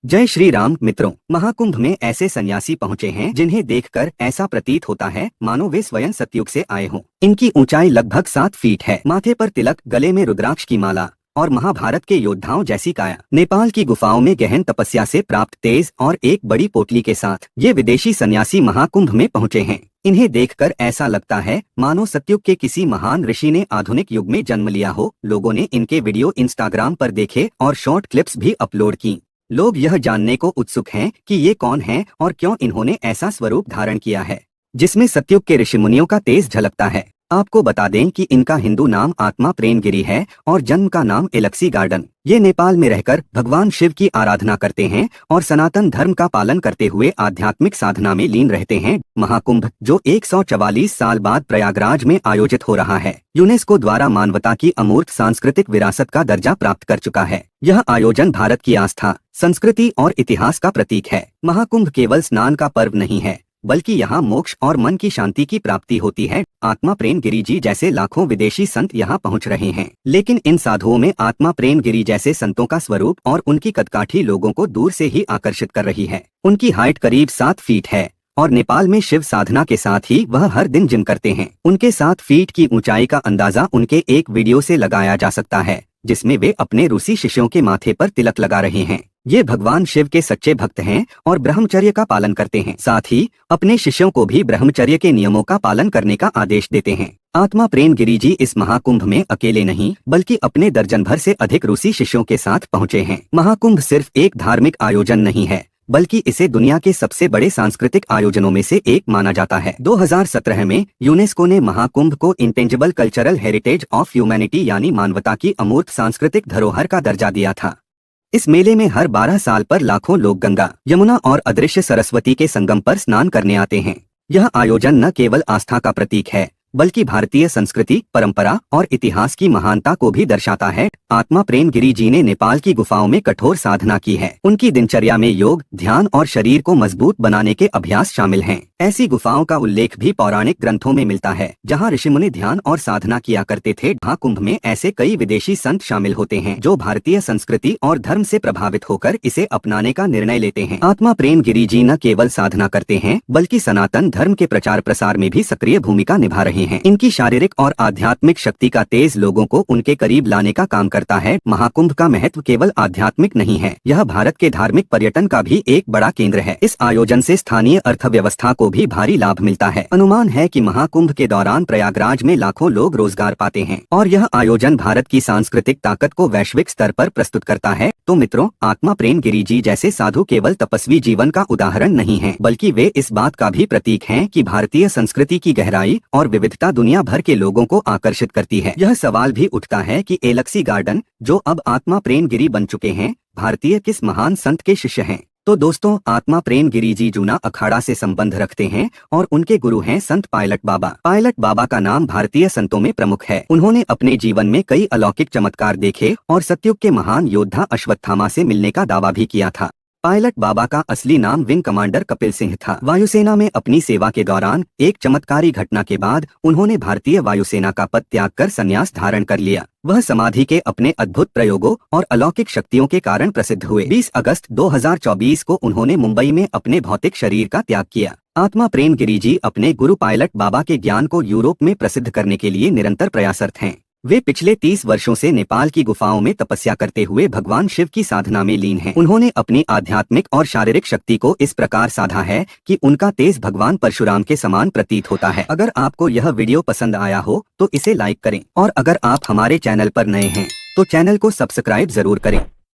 जय श्री राम मित्रों। महाकुंभ में ऐसे सन्यासी पहुंचे हैं जिन्हें देखकर ऐसा प्रतीत होता है मानो वे स्वयं सतयुग से आए हों। इनकी ऊंचाई लगभग 7 फीट है। माथे पर तिलक, गले में रुद्राक्ष की माला और महाभारत के योद्धाओं जैसी काया। नेपाल की गुफाओं में गहन तपस्या से प्राप्त तेज और एक बड़ी पोटली के साथ ये विदेशी सन्यासी महाकुंभ में पहुंचे हैं। इन्हें देखकर ऐसा लगता है मानो सतयुग के किसी महान ऋषि ने आधुनिक युग में जन्म लिया हो। लोगों ने इनके वीडियो इंस्टाग्राम पर देखे और शॉर्ट क्लिप्स भी अपलोड की। लोग यह जानने को उत्सुक हैं कि ये कौन हैं और क्यों इन्होंने ऐसा स्वरूप धारण किया है जिसमें सतयुग के ऋषि मुनियों का तेज झलकता है। आपको बता दें कि इनका हिंदू नाम आत्मा प्रेम गिरी है और जन्म का नाम एलेक्सी गार्डन। ये नेपाल में रहकर भगवान शिव की आराधना करते हैं और सनातन धर्म का पालन करते हुए आध्यात्मिक साधना में लीन रहते हैं। महाकुंभ, जो 144 साल बाद प्रयागराज में आयोजित हो रहा है, यूनेस्को द्वारा मानवता की अमूर्त सांस्कृतिक विरासत का दर्जा प्राप्त कर चुका है। यह आयोजन भारत की आस्था, संस्कृति और इतिहास का प्रतीक है। महाकुंभ केवल स्नान का पर्व नहीं है, बल्कि यहाँ मोक्ष और मन की शांति की प्राप्ति होती है। आत्मा प्रेम गिरी जी जैसे लाखों विदेशी संत यहाँ पहुँच रहे हैं, लेकिन इन साधुओं में आत्मा प्रेम गिरी जैसे संतों का स्वरूप और उनकी कदकाठी लोगों को दूर से ही आकर्षित कर रही है। उनकी हाइट करीब 7 फीट है और नेपाल में शिव साधना के साथ ही वह हर दिन जिम करते हैं। उनके 7 फीट की ऊंचाई का अंदाजा उनके एक वीडियो से लगाया जा सकता है जिसमें वे अपने रूसी शिष्यों के माथे पर तिलक लगा रहे हैं। ये भगवान शिव के सच्चे भक्त हैं और ब्रह्मचर्य का पालन करते हैं। साथ ही अपने शिष्यों को भी ब्रह्मचर्य के नियमों का पालन करने का आदेश देते हैं। आत्मा प्रेम गिरी जी इस महाकुंभ में अकेले नहीं, बल्कि अपने दर्जन भर से अधिक रूसी शिष्यों के साथ पहुंचे हैं। महाकुंभ सिर्फ एक धार्मिक आयोजन नहीं है, बल्कि इसे दुनिया के सबसे बड़े सांस्कृतिक आयोजनों में से एक माना जाता है। 2017 में यूनेस्को ने महाकुंभ को intangible cultural heritage of humanity यानी मानवता की अमूर्त सांस्कृतिक धरोहर का दर्जा दिया था। इस मेले में हर 12 साल पर लाखों लोग गंगा, यमुना और अदृश्य सरस्वती के संगम पर स्नान करने आते हैं। यह आयोजन न केवल आस्था का प्रतीक है, बल्कि भारतीय संस्कृति, परंपरा और इतिहास की महानता को भी दर्शाता है। आत्मा प्रेम गिरी जी ने नेपाल की गुफाओं में कठोर साधना की है। उनकी दिनचर्या में योग, ध्यान और शरीर को मजबूत बनाने के अभ्यास शामिल हैं। ऐसी गुफाओं का उल्लेख भी पौराणिक ग्रंथों में मिलता है, जहां ऋषि मुनि ध्यान और साधना किया करते थे। महाकुंभ में ऐसे कई विदेशी संत शामिल होते हैं जो भारतीय संस्कृति और धर्म से प्रभावित होकर इसे अपनाने का निर्णय लेते हैं। आत्मा प्रेम गिरी जी न केवल साधना करते हैं, बल्कि सनातन धर्म के प्रचार प्रसार में भी सक्रिय भूमिका निभा रहे हैं। इनकी शारीरिक और आध्यात्मिक शक्ति का तेज लोगों को उनके करीब लाने का काम करता है। महाकुंभ का महत्व केवल आध्यात्मिक नहीं है, यह भारत के धार्मिक पर्यटन का भी एक बड़ा केंद्र है। इस आयोजन से स्थानीय अर्थव्यवस्था को भी भारी लाभ मिलता है। अनुमान है कि महाकुंभ के दौरान प्रयागराज में लाखों लोग रोजगार पाते हैं और यह आयोजन भारत की सांस्कृतिक ताकत को वैश्विक स्तर पर प्रस्तुत करता है। तो मित्रों, आत्मा प्रेम गिरी जी जैसे साधु केवल तपस्वी जीवन का उदाहरण नहीं है, बल्कि वे इस बात का भी प्रतीक हैं कि भारतीय संस्कृति की गहराई और विविधता दुनिया भर के लोगों को आकर्षित करती है। यह सवाल भी उठता है कि एलेक्सी गार्डन, जो अब आत्मा प्रेम गिरी बन चुके हैं, भारतीय किस महान संत के शिष्य हैं? तो दोस्तों, आत्मा प्रेम गिरी जी जूना अखाड़ा से संबंध रखते हैं और उनके गुरु हैं संत पायलट बाबा। पायलट बाबा का नाम भारतीय संतों में प्रमुख है। उन्होंने अपने जीवन में कई अलौकिक चमत्कार देखे और सतयुग के महान योद्धा अश्वत्थामा से मिलने का दावा भी किया था। पायलट बाबा का असली नाम विंग कमांडर कपिल सिंह था। वायुसेना में अपनी सेवा के दौरान एक चमत्कारी घटना के बाद उन्होंने भारतीय वायुसेना का पद त्याग कर संन्यास धारण कर लिया। वह समाधि के अपने अद्भुत प्रयोगों और अलौकिक शक्तियों के कारण प्रसिद्ध हुए। 20 अगस्त 2024 को उन्होंने मुंबई में अपने भौतिक शरीर का त्याग किया। आत्मा प्रेम गिरी जी अपने गुरु पायलट बाबा के ज्ञान को यूरोप में प्रसिद्ध करने के लिए निरंतर प्रयासरत हैं। वे पिछले 30 वर्षों से नेपाल की गुफाओं में तपस्या करते हुए भगवान शिव की साधना में लीन हैं। उन्होंने अपनी आध्यात्मिक और शारीरिक शक्ति को इस प्रकार साधा है कि उनका तेज भगवान परशुराम के समान प्रतीत होता है। अगर आपको यह वीडियो पसंद आया हो तो इसे लाइक करें और अगर आप हमारे चैनल पर नए हैं तो चैनल को सब्सक्राइब जरूर करें।